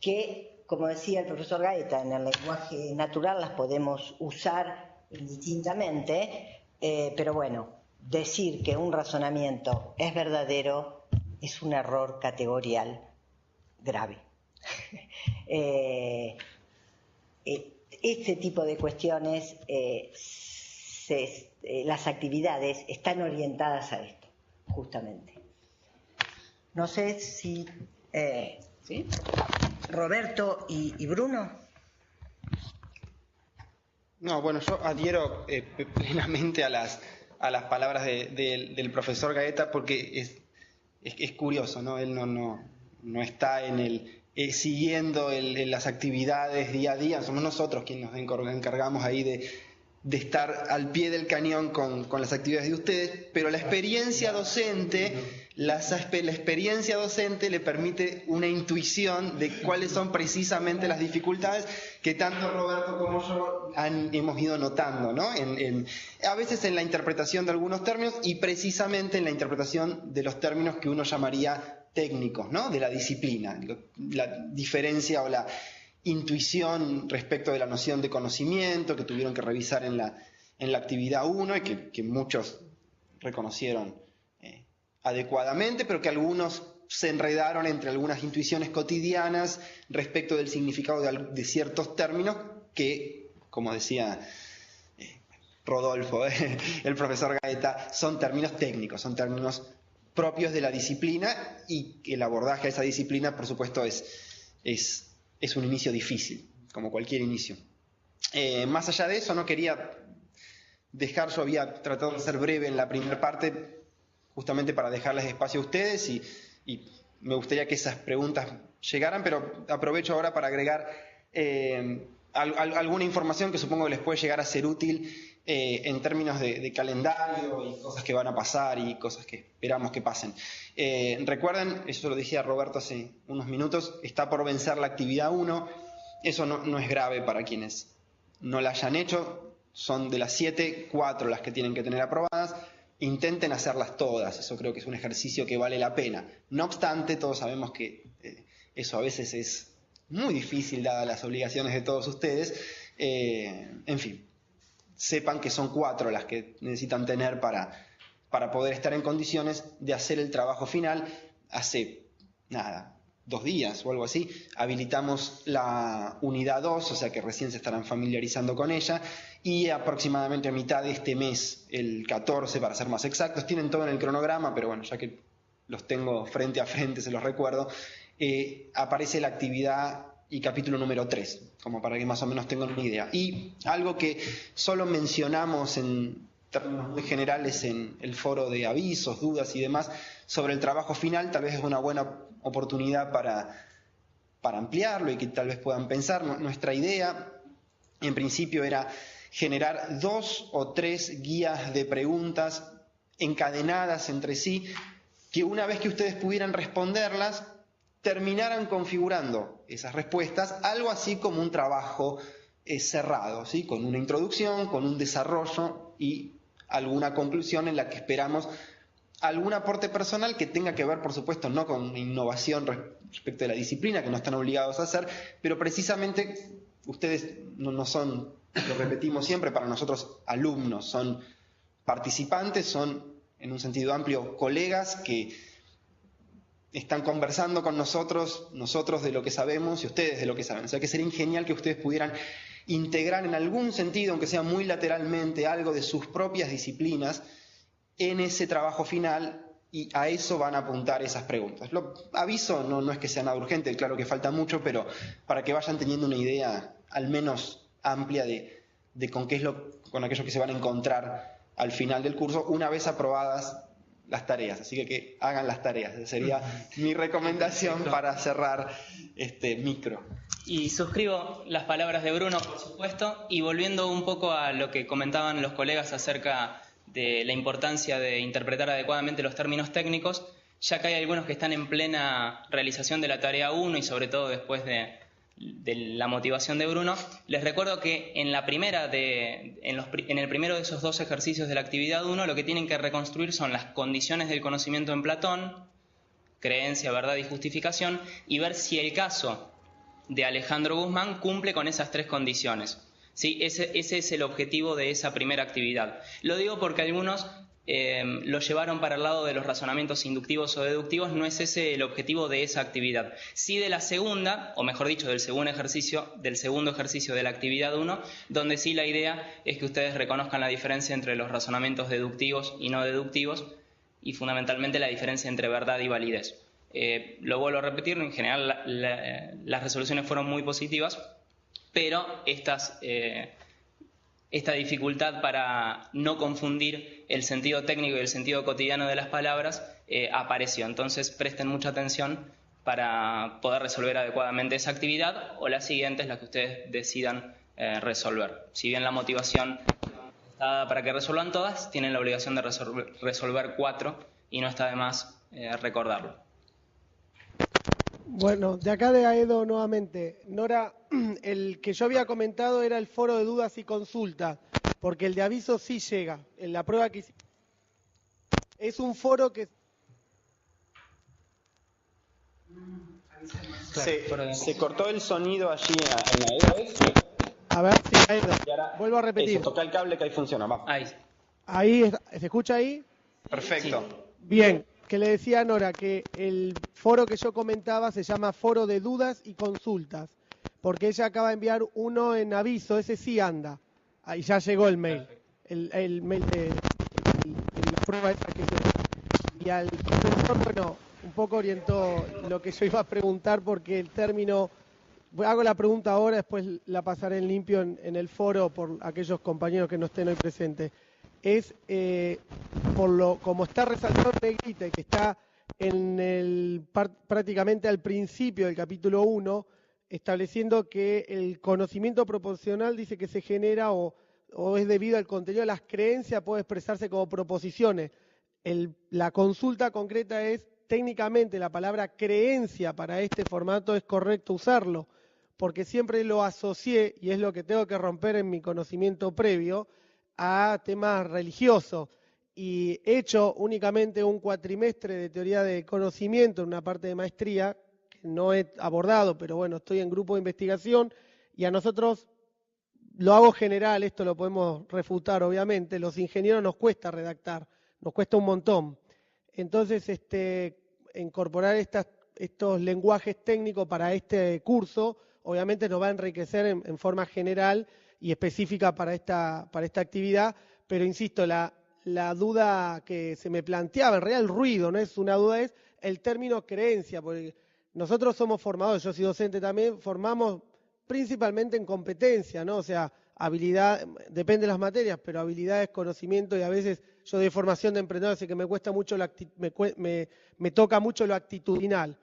que, como decía el profesor Gaeta, en el lenguaje natural las podemos usar indistintamente, pero bueno, decir que un razonamiento es verdadero es un error categorial grave. Este tipo de cuestiones, las actividades están orientadas a esto, justamente. No sé si ¿sí? Roberto y Bruno. No, bueno, yo adhiero plenamente a las palabras del profesor Gaeta, porque es curioso, ¿no? Él no está siguiendo las actividades día a día, somos nosotros quienes nos encargamos ahí de estar al pie del cañón con las actividades de ustedes, pero la experiencia docente le permite una intuición de cuáles son precisamente las dificultades que tanto Roberto como yo hemos ido notando, ¿no? A veces en la interpretación de algunos términos y precisamente en la interpretación de los términos que uno llamaría técnicos, ¿no? De la disciplina, la diferencia o la intuición respecto de la noción de conocimiento que tuvieron que revisar en la actividad 1 y que muchos reconocieron adecuadamente, pero que algunos se enredaron entre algunas intuiciones cotidianas respecto del significado de ciertos términos que, como decía Rodolfo, el profesor Gaeta, son términos técnicos, son términos propios de la disciplina, y el abordaje a esa disciplina, por supuesto, es un inicio difícil, como cualquier inicio. Más allá de eso, no quería dejar, yo había tratado de ser breve en la primera parte, justamente para dejarles espacio a ustedes, y me gustaría que esas preguntas llegaran, pero aprovecho ahora para agregar alguna información que supongo que les puede llegar a ser útil en términos de calendario y cosas que van a pasar y cosas que esperamos que pasen. Recuerden, eso lo dije a Roberto hace unos minutos, está por vencer la actividad 1, eso no es grave para quienes no la hayan hecho, son de las 7, 4 las que tienen que tener aprobadas, intenten hacerlas todas, eso creo que es un ejercicio que vale la pena. No obstante, todos sabemos que eso a veces es muy difícil dadas las obligaciones de todos ustedes, en fin. Sepan que son 4 las que necesitan tener para poder estar en condiciones de hacer el trabajo final. Hace 2 días o algo así, habilitamos la unidad 2, o sea que recién se estarán familiarizando con ella, y aproximadamente a mitad de este mes, el 14 para ser más exactos, tienen todo en el cronograma, pero bueno, ya que los tengo frente a frente, se los recuerdo, aparece la actividad y capítulo número 3, como para que más o menos tengan una idea. Y algo que solo mencionamos en términos muy generales en el foro de avisos, dudas y demás sobre el trabajo final, tal vez es una buena oportunidad para ampliarlo y que tal vez puedan pensar. Nuestra idea, en principio, era generar 2 o 3 guías de preguntas encadenadas entre sí, que una vez que ustedes pudieran responderlas, terminaran configurando esas respuestas, algo así como un trabajo cerrado, ¿sí? Con una introducción, con un desarrollo y alguna conclusión en la que esperamos algún aporte personal que tenga que ver, por supuesto, no con innovación respecto de la disciplina, que no están obligados a hacer, pero precisamente ustedes no son, lo repetimos siempre, para nosotros alumnos, son participantes, son en un sentido amplio colegas que están conversando con nosotros de lo que sabemos y ustedes de lo que saben. O sea que sería genial que ustedes pudieran integrar en algún sentido, aunque sea muy lateralmente, algo de sus propias disciplinas en ese trabajo final y a eso van a apuntar esas preguntas. Lo aviso, no es que sea nada urgente, claro que falta mucho, pero para que vayan teniendo una idea al menos amplia de con aquello que se van a encontrar al final del curso, una vez aprobadas las tareas. Así que hagan las tareas. Esa sería mi recomendación para cerrar este micro. Y suscribo las palabras de Bruno, por supuesto, y volviendo un poco a lo que comentaban los colegas acerca de la importancia de interpretar adecuadamente los términos técnicos, ya que hay algunos que están en plena realización de la tarea 1 y sobre todo después de la motivación de Bruno, les recuerdo que en el primero de esos 2 ejercicios de la actividad 1 lo que tienen que reconstruir son las condiciones del conocimiento en Platón, creencia, verdad y justificación, y ver si el caso de Alejandro Guzmán cumple con esas 3 condiciones. ¿Sí? Ese es el objetivo de esa primera actividad. Lo digo porque algunos lo llevaron para el lado de los razonamientos inductivos o deductivos. No es ese el objetivo de esa actividad. Sí de la segunda, o mejor dicho, del segundo ejercicio de la actividad 1, donde sí la idea es que ustedes reconozcan la diferencia entre los razonamientos deductivos y no deductivos, y fundamentalmente la diferencia entre verdad y validez. Lo vuelvo a repetir, en general las resoluciones fueron muy positivas, pero esta dificultad para no confundir el sentido técnico y el sentido cotidiano de las palabras apareció. Entonces presten mucha atención para poder resolver adecuadamente esa actividad o las siguientes, las que ustedes decidan resolver. Si bien la motivación está dada para que resuelvan todas, tienen la obligación de resolver 4 y no está de más recordarlo. Bueno, de acá de Aedo nuevamente. Nora, el que yo había comentado era el foro de dudas y consultas, porque el de aviso sí llega. En la prueba que hicimos es un foro que... Se cortó el sonido allí en Aedo. A ver, sí, Aedo. Vuelvo a repetir. Toca el cable que ahí funciona. Va. Ahí, ¿se escucha ahí? Perfecto. Sí. Bien. Que le decía a Nora que el foro que yo comentaba se llama Foro de Dudas y Consultas, porque ella acaba de enviar uno en aviso, ese sí anda. Ahí ya llegó el mail, el mail de la prueba esa que se... Y al profesor, bueno, un poco orientó lo que yo iba a preguntar, porque el término... Hago la pregunta ahora, después la pasaré en limpio en el foro por aquellos compañeros que no estén hoy presentes. Es como está resaltado en negrita y que está prácticamente al principio del capítulo 1, estableciendo que el conocimiento proposicional dice que se genera o es debido al contenido de las creencias, puede expresarse como proposiciones. La consulta concreta es, técnicamente la palabra creencia para este formato es correcto usarlo, porque siempre lo asocié, y es lo que tengo que romper en mi conocimiento previo, a temas religiosos, y he hecho únicamente un cuatrimestre de teoría de conocimiento en una parte de maestría, que no he abordado, pero bueno, estoy en grupo de investigación, y a nosotros, lo hago general, esto lo podemos refutar obviamente, los ingenieros nos cuesta redactar, nos cuesta un montón. Entonces, incorporar estos lenguajes técnicos para este curso, obviamente nos va a enriquecer en forma general y específica para esta actividad, pero insisto, la duda que se me planteaba, en realidad el ruido, no es una duda, es el término creencia, porque nosotros somos formadores, yo soy docente también, formamos principalmente en competencia, ¿no? O sea, habilidad, depende de las materias, pero habilidades, conocimiento, y a veces yo de formación de emprendedor, así que me cuesta mucho me toca mucho lo actitudinal.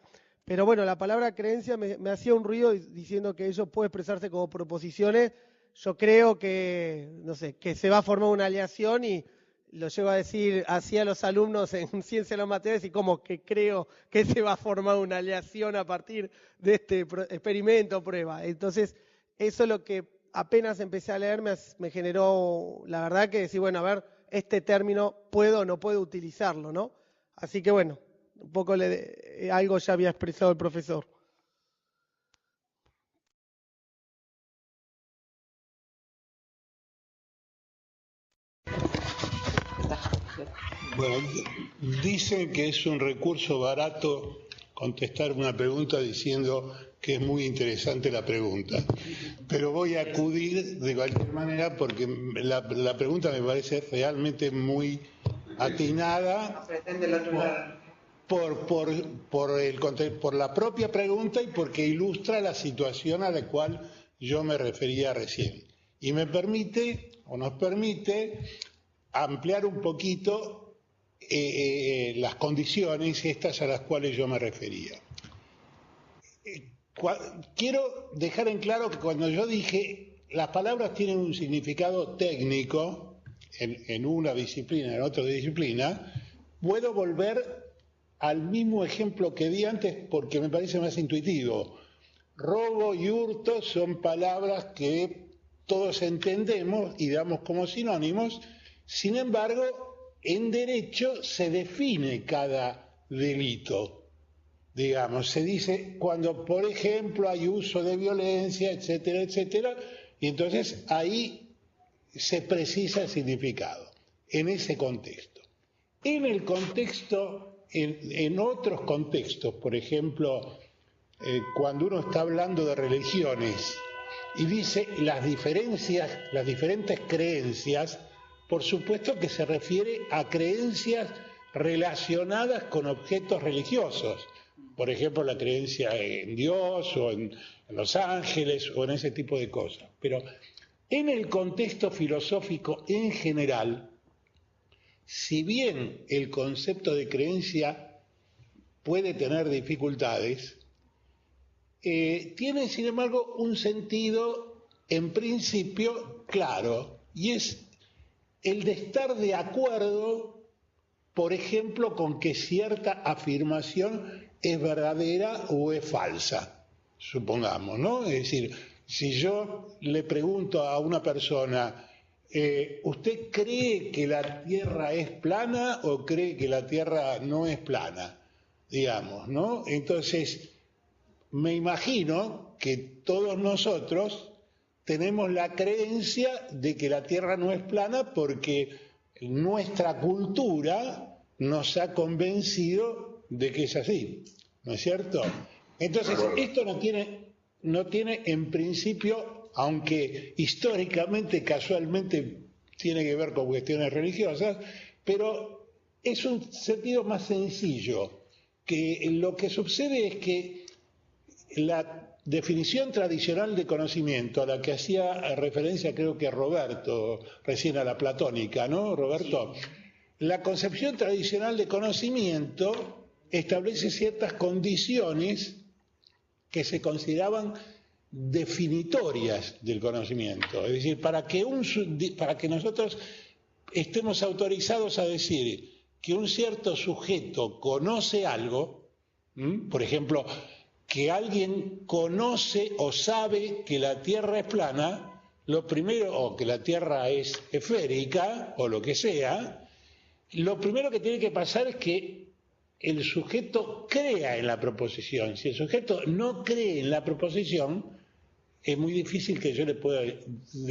Pero bueno, la palabra creencia me hacía un ruido diciendo que ello puede expresarse como proposiciones. Yo creo que, no sé, que se va a formar una aleación, y lo llevo a decir así a los alumnos en Ciencia de los Materiales, y como que creo que se va a formar una aleación a partir de este experimento o prueba. Entonces, eso es lo que apenas empecé a leer me generó, la verdad, que decir, bueno, a ver, este término puedo o no puedo utilizarlo, ¿no? Así que bueno, un poco algo ya había expresado el profesor. Bueno, dicen que es un recurso barato contestar una pregunta diciendo que es muy interesante la pregunta, pero voy a acudir de cualquier manera porque la pregunta me parece realmente muy atinada por la propia pregunta y porque ilustra la situación a la cual yo me refería recién. Y me permite, o nos permite, ampliar un poquito las condiciones estas a las cuales yo me refería. Quiero dejar en claro que cuando yo dije las palabras tienen un significado técnico en una disciplina, en otra disciplina, puedo volver al mismo ejemplo que di antes porque me parece más intuitivo. Robo y hurto son palabras que todos entendemos y damos como sinónimos, sin embargo, en derecho se define cada delito. Digamos, se dice cuando, por ejemplo, hay uso de violencia, etcétera, etcétera, y entonces ahí se precisa el significado, en ese contexto. En el contexto, en otros contextos, por ejemplo, cuando uno está hablando de religiones y dice las diferentes creencias, por supuesto que se refiere a creencias relacionadas con objetos religiosos. Por ejemplo, la creencia en Dios o en los ángeles o en ese tipo de cosas. Pero en el contexto filosófico en general, si bien el concepto de creencia puede tener dificultades, tiene sin embargo un sentido en principio claro, y es el de estar de acuerdo, por ejemplo, con que cierta afirmación es verdadera o es falsa, supongamos, ¿no? Es decir, si yo le pregunto a una persona, ¿usted cree que la Tierra es plana o cree que la Tierra no es plana? Digamos, ¿no? Entonces, me imagino que todos nosotros tenemos la creencia de que la Tierra no es plana porque nuestra cultura nos ha convencido de que es así, ¿no es cierto? Entonces, esto no tiene en principio, aunque históricamente, casualmente, tiene que ver con cuestiones religiosas, pero es un sentido más sencillo, que lo que sucede es que la definición tradicional de conocimiento, a la que hacía referencia creo que Roberto, recién a la platónica, ¿no, Roberto? Sí. La concepción tradicional de conocimiento establece ciertas condiciones que se consideraban definitorias del conocimiento. Es decir, para que nosotros estemos autorizados a decir que un cierto sujeto conoce algo, por ejemplo, que alguien conoce o sabe que la Tierra es plana, lo primero, o que la Tierra es esférica, o lo que sea, lo primero que tiene que pasar es que el sujeto crea en la proposición. Si el sujeto no cree en la proposición, es muy difícil que yo le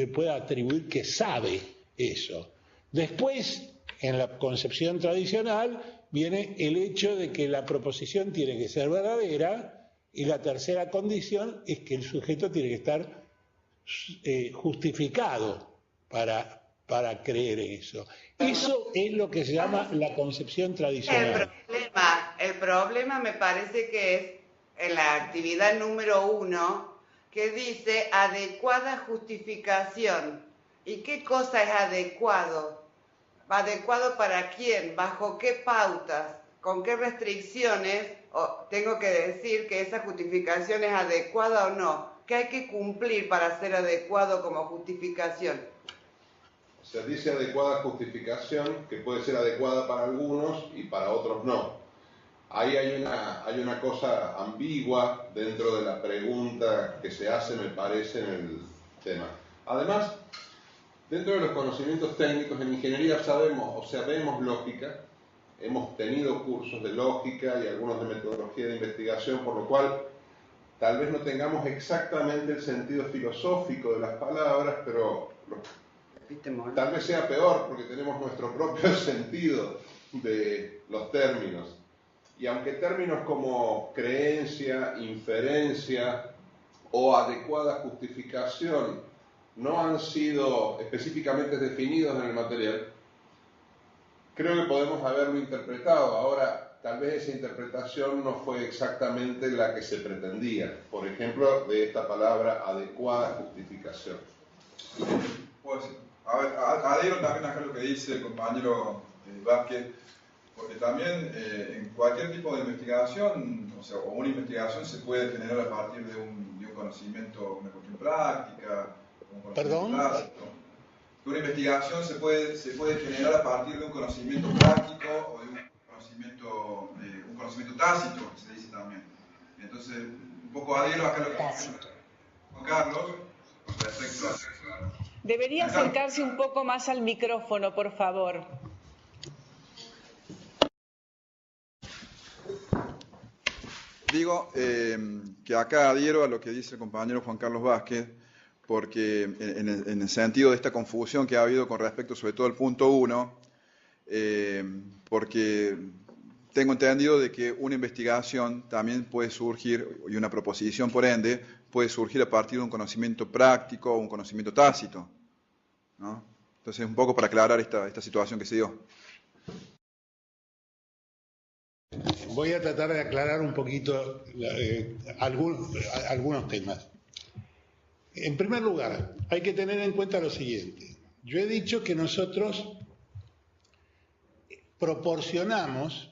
pueda atribuir que sabe eso. Después, en la concepción tradicional, viene el hecho de que la proposición tiene que ser verdadera, y la tercera condición es que el sujeto tiene que estar justificado para creer eso. Eso es lo que se llama la concepción tradicional. El problema me parece que es en la actividad número 1, que dice adecuada justificación. ¿Y qué cosa es adecuado? ¿Adecuado para quién? ¿Bajo qué pautas? ¿Con qué restricciones? Tengo que decir que esa justificación es adecuada o no. ¿Qué hay que cumplir para ser adecuado como justificación? Se dice adecuada justificación, que puede ser adecuada para algunos y para otros no. Ahí hay una cosa ambigua dentro de la pregunta que se hace, me parece, en el tema. Además, dentro de los conocimientos técnicos en ingeniería vemos lógica, hemos tenido cursos de lógica y algunos de metodología de investigación, por lo cual tal vez no tengamos exactamente el sentido filosófico de las palabras, pero tal vez sea peor porque tenemos nuestro propio sentido de los términos. Y aunque términos como creencia, inferencia o adecuada justificación no han sido específicamente definidos en el material, creo que podemos haberlo interpretado. Ahora, tal vez esa interpretación no fue exactamente la que se pretendía. Por ejemplo, de esta palabra adecuada justificación. Pues, a ver, adhiero también acá lo que dice el compañero Vázquez, porque también en cualquier tipo de investigación, o sea, o una investigación se puede generar a partir de un conocimiento, una cuestión práctica, un conocimiento tácito. Una investigación se puede generar a partir de un conocimiento práctico o de un conocimiento tácito, que se dice también. Entonces, un poco adhiero acá lo que dice Juan Carlos respecto a... Debería acercarse un poco más al micrófono, por favor. Digo que acá adhiero a lo que dice el compañero Juan Carlos Vázquez, porque en el sentido de esta confusión que ha habido con respecto sobre todo al punto 1, porque tengo entendido de que una investigación también puede surgir, y una proposición por ende, puede surgir a partir de un conocimiento práctico o un conocimiento tácito, ¿no? Entonces, un poco para aclarar esta situación que se dio. Voy a tratar de aclarar un poquito algunos temas. En primer lugar, hay que tener en cuenta lo siguiente. Yo he dicho que nosotros proporcionamos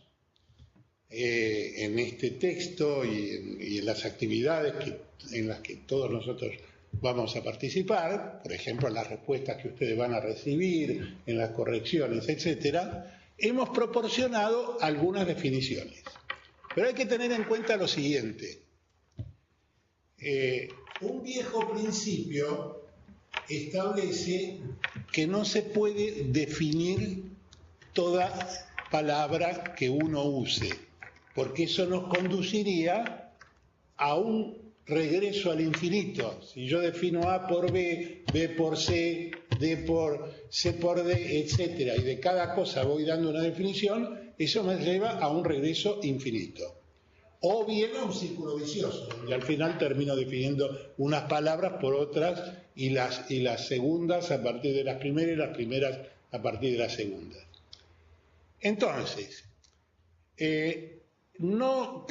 en este texto y en las actividades en las que todos nosotros vamos a participar, por ejemplo, en las respuestas que ustedes van a recibir, en las correcciones, etcétera, hemos proporcionado algunas definiciones. Pero hay que tener en cuenta lo siguiente. Un viejo principio establece que no se puede definir toda palabra que uno use, porque eso nos conduciría a un regreso al infinito. Si yo defino A por B, B por C, D por C por D, etcétera, y de cada cosa voy dando una definición, eso me lleva a un regreso infinito. O bien a un círculo vicioso, y al final termino definiendo unas palabras por otras y las segundas a partir de las primeras y las primeras a partir de las segundas. Entonces, no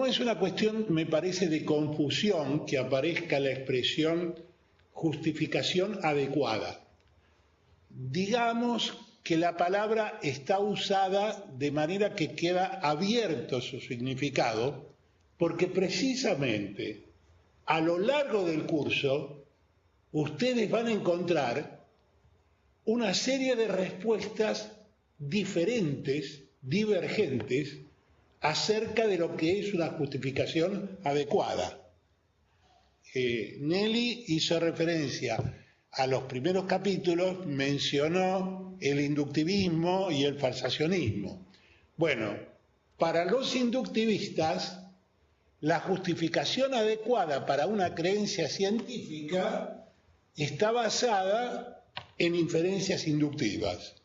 es una cuestión, me parece, de confusión que aparezca la expresión justificación adecuada. Digamos que la palabra está usada de manera que queda abierto su significado, porque precisamente a lo largo del curso ustedes van a encontrar una serie de respuestas diferentes, divergentes, acerca de lo que es una justificación adecuada. Nelly hizo referencia a los primeros capítulos, mencionó el inductivismo y el falsacionismo. Bueno, para los inductivistas, la justificación adecuada para una creencia científica está basada en inferencias inductivas.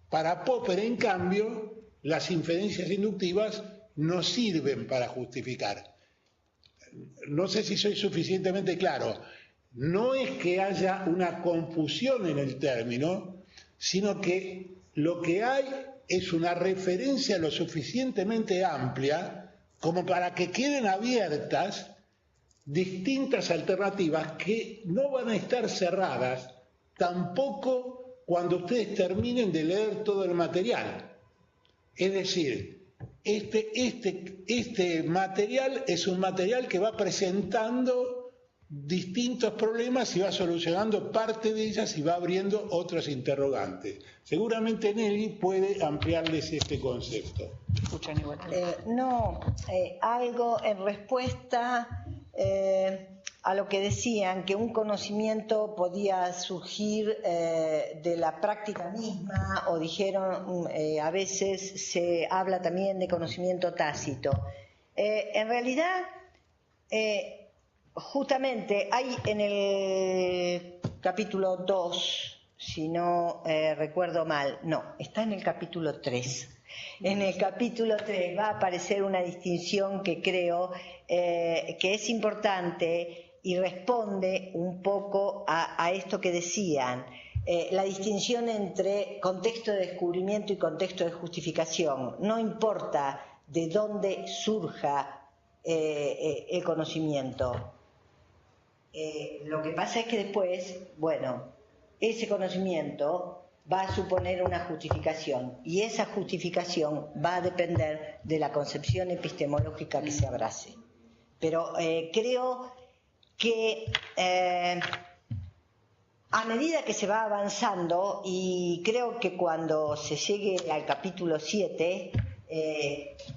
Para Popper, en cambio, las inferencias inductivas no sirven para justificar. No sé si soy suficientemente claro. No es que haya una confusión en el término, sino que lo que hay es una referencia lo suficientemente amplia como para que queden abiertas distintas alternativas que no van a estar cerradas tampoco cuando ustedes terminen de leer todo el material. Es decir, este material es un material que va presentando distintos problemas y va solucionando parte de ellas y va abriendo otros interrogantes. Seguramente Nelly puede ampliarles este concepto. Algo en respuesta a lo que decían, que un conocimiento podía surgir de la práctica misma, o dijeron, a veces se habla también de conocimiento tácito. En realidad, justamente hay en el capítulo 2, si no recuerdo mal, no, está en el capítulo 3. En el capítulo 3 va a aparecer una distinción que creo que es importante y responde un poco a esto que decían. la distinción entre contexto de descubrimiento y contexto de justificación. No importa de dónde surja el conocimiento. Lo que pasa es que después, bueno, ese conocimiento va a suponer una justificación y esa justificación va a depender de la concepción epistemológica que se abrace. Pero creo que a medida que se va avanzando, y creo que cuando se llegue al capítulo 7,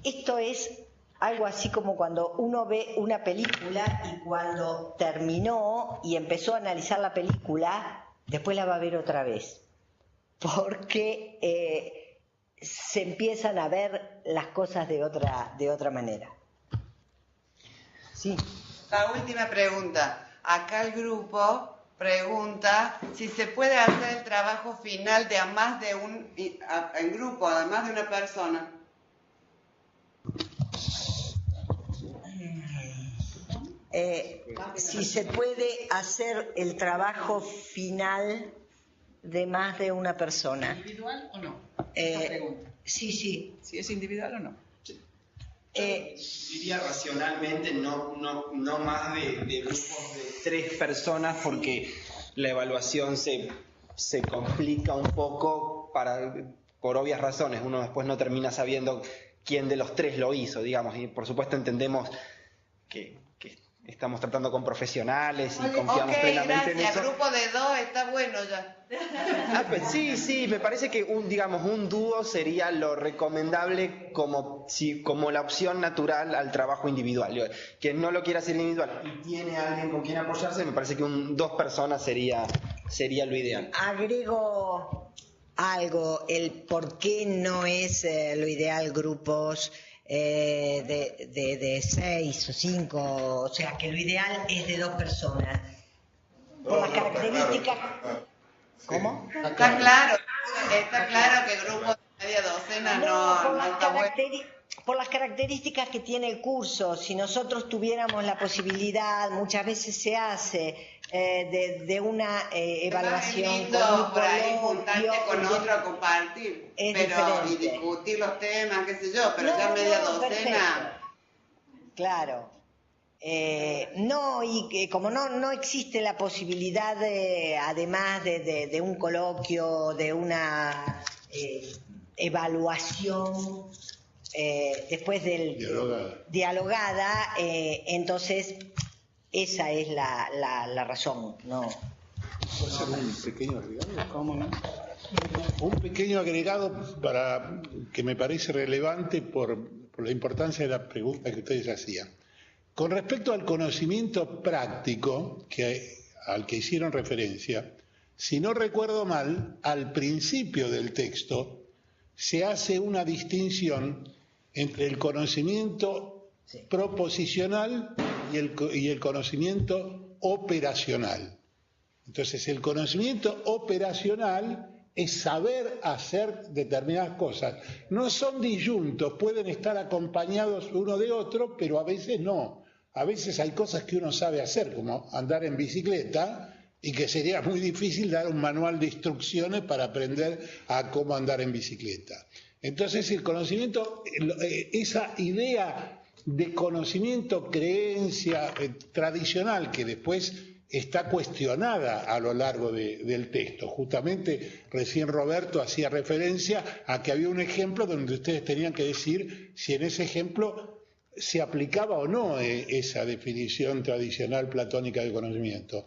esto es algo así como cuando uno ve una película y cuando terminó y empezó a analizar la película, después la va a ver otra vez, porque se empiezan a ver las cosas de otra manera. Sí. La última pregunta. Acá el grupo pregunta si se puede hacer el trabajo final de a más de en grupo, además de una persona. Si se puede hacer el trabajo final de más de una persona. ¿Individual o no? Sí, sí. ¿Si es individual o no? Diría racionalmente no más de grupos de 3 personas, porque la evaluación se complica un poco por obvias razones. Uno después no termina sabiendo quién de los 3 lo hizo, digamos, y por supuesto entendemos que estamos tratando con profesionales y confiamos plenamente en eso. Gracias, grupo de 2 está bueno ya. Pues sí, me parece que un dúo sería lo recomendable como la opción natural al trabajo individual. Quien no lo quiera hacer individual y tiene a alguien con quien apoyarse, me parece que 2 personas sería lo ideal. Agrego algo, el por qué no es lo ideal grupos de 6 o 5, o sea que lo ideal es de 2 personas. Por las características. ¿Cómo? Está claro que grupos de media docena no está bueno. Por las características que tiene el curso, si nosotros tuviéramos la posibilidad, muchas veces se hace, de una evaluación por ahí juntarte con otro a compartir, y discutir los temas, qué sé yo, pero ya media docena. Perfecto. Claro. Y que como no existe la posibilidad además de un coloquio, de una evaluación después del dialogada, entonces esa es la razón, ¿no? ¿Puedo hacer un pequeño agregado? ¿Cómo no? Un pequeño agregado que me parece relevante por la importancia de la pregunta que ustedes hacían. Con respecto al conocimiento práctico al que hicieron referencia, si no recuerdo mal, al principio del texto se hace una distinción entre el conocimiento proposicional y el conocimiento operacional. Entonces, el conocimiento operacional es saber hacer determinadas cosas. No son disyuntos, pueden estar acompañados uno de otro, pero a veces no. A veces hay cosas que uno sabe hacer, como andar en bicicleta, y que sería muy difícil dar un manual de instrucciones para aprender a cómo andar en bicicleta. Entonces, el conocimiento, esa idea de conocimiento, creencia tradicional, que después está cuestionada a lo largo del texto. Justamente recién Roberto hacía referencia a que había un ejemplo donde ustedes tenían que decir si en ese ejemplo se aplicaba o no esa definición tradicional platónica de conocimiento.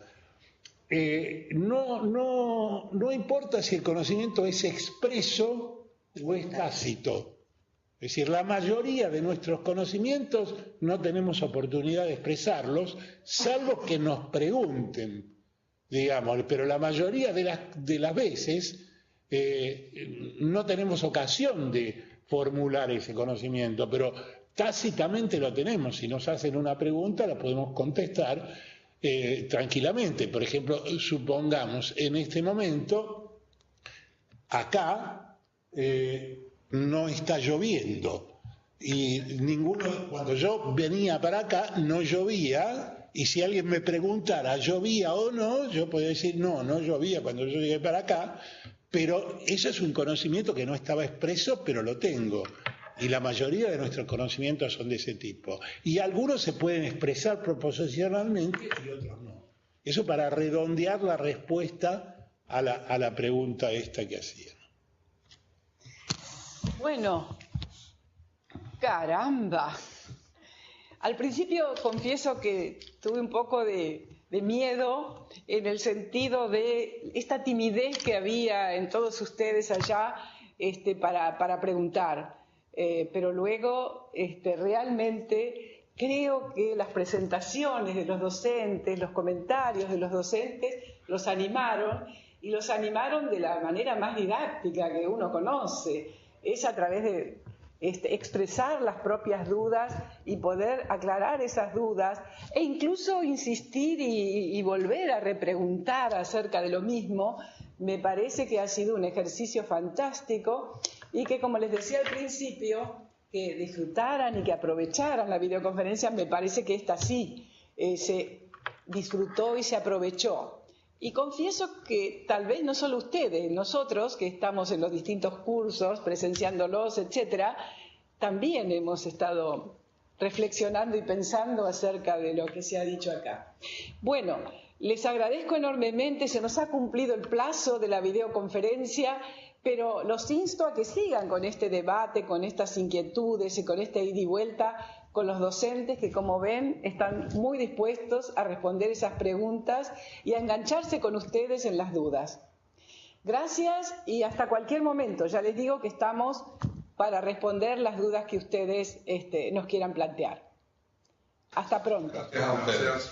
No importa si el conocimiento es expreso o es tácito. Es decir, la mayoría de nuestros conocimientos no tenemos oportunidad de expresarlos, salvo que nos pregunten, digamos, pero la mayoría de las veces no tenemos ocasión de formular ese conocimiento, pero tácitamente lo tenemos. Si nos hacen una pregunta, la podemos contestar tranquilamente. Por ejemplo, supongamos en este momento, acá no está lloviendo y cuando yo venía para acá no llovía Y si alguien me preguntara, ¿llovía o no? Yo podría decir, no, no llovía cuando yo llegué para acá, pero eso es un conocimiento que no estaba expreso, pero lo tengo. Y la mayoría de nuestros conocimientos son de ese tipo. Y algunos se pueden expresar proposicionalmente y otros no. Eso para redondear la respuesta a la pregunta esta que hacían. Bueno, caramba. Al principio confieso que tuve un poco de miedo en el sentido de esta timidez que había en todos ustedes allá para preguntar. Pero luego realmente creo que las presentaciones de los docentes, los comentarios de los docentes los animaron y los animaron de la manera más didáctica que uno conoce. Es a través de expresar las propias dudas y poder aclarar esas dudas e incluso insistir y volver a repreguntar acerca de lo mismo. Me parece que ha sido un ejercicio fantástico y que, como les decía al principio, que disfrutaran y que aprovecharan la videoconferencia. Me parece que esta sí se disfrutó y se aprovechó. Y confieso que tal vez no solo ustedes, nosotros que estamos en los distintos cursos, presenciándolos, etcétera, también hemos estado reflexionando y pensando acerca de lo que se ha dicho acá. Bueno, les agradezco enormemente, se nos ha cumplido el plazo de la videoconferencia, pero los insto a que sigan con este debate, con estas inquietudes y con esta ida y vuelta con los docentes que, como ven, están muy dispuestos a responder esas preguntas y a engancharse con ustedes en las dudas. Gracias y hasta cualquier momento. Ya les digo que estamos para responder las dudas que ustedes nos quieran plantear. Hasta pronto. Gracias a ustedes.